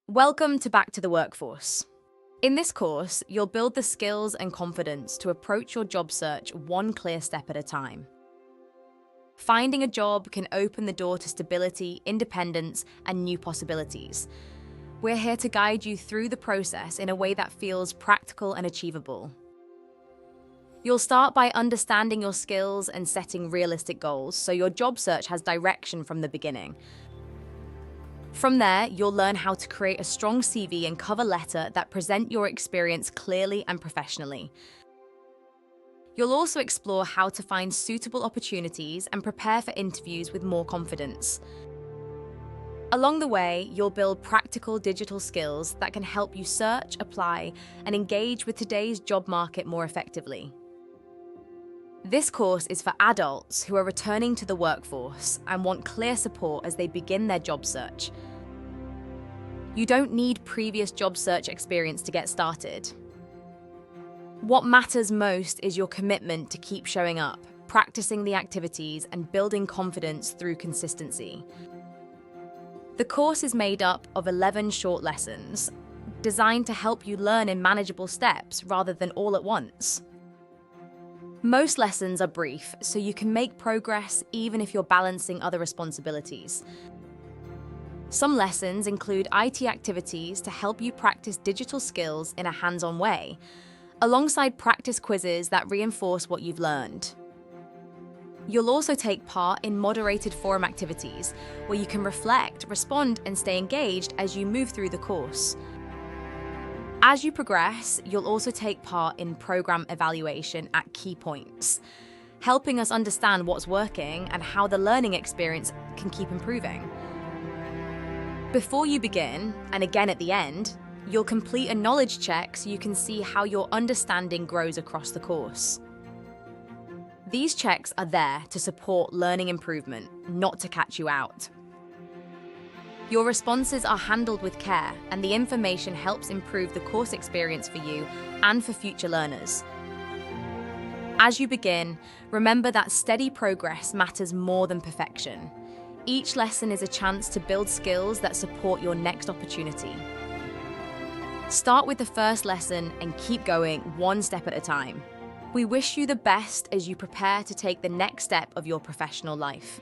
Welcome to Back to the Workforce. In this course, you'll build the skills and confidence to approach your job search one clear step at a time. Finding a job can open the door to stability, independence, and new possibilities. We're here to guide you through the process in a way that feels practical and achievable. You'll start by understanding your skills and setting realistic goals so your job search has direction from the beginning. From there, you'll learn how to create a strong CV and cover letter that present your experience clearly and professionally. You'll also explore how to find suitable opportunities and prepare for interviews with more confidence. Along the way, you'll build practical digital skills that can help you search, apply, and engage with today's job market more effectively. This course is for adults who are returning to the workforce and want clear support as they begin their job search. You don't need previous job search experience to get started. What matters most is your commitment to keep showing up, practicing the activities, and building confidence through consistency. The course is made up of 11 short lessons, designed to help you learn in manageable steps rather than all at once. Most lessons are brief, so you can make progress even if you're balancing other responsibilities. Some lessons include IT activities to help you practice digital skills in a hands-on way, alongside practice quizzes that reinforce what you've learned. You'll also take part in moderated forum activities, where you can reflect, respond, and stay engaged as you move through the course. As you progress, you'll also take part in program evaluation at key points, helping us understand what's working and how the learning experience can keep improving. Before you begin, and again at the end, you'll complete a knowledge check so you can see how your understanding grows across the course. These checks are there to support learning improvement, not to catch you out. Your responses are handled with care, and the information helps improve the course experience for you and for future learners. As you begin, remember that steady progress matters more than perfection. Each lesson is a chance to build skills that support your next opportunity. Start with the first lesson and keep going one step at a time. We wish you the best as you prepare to take the next step of your professional life.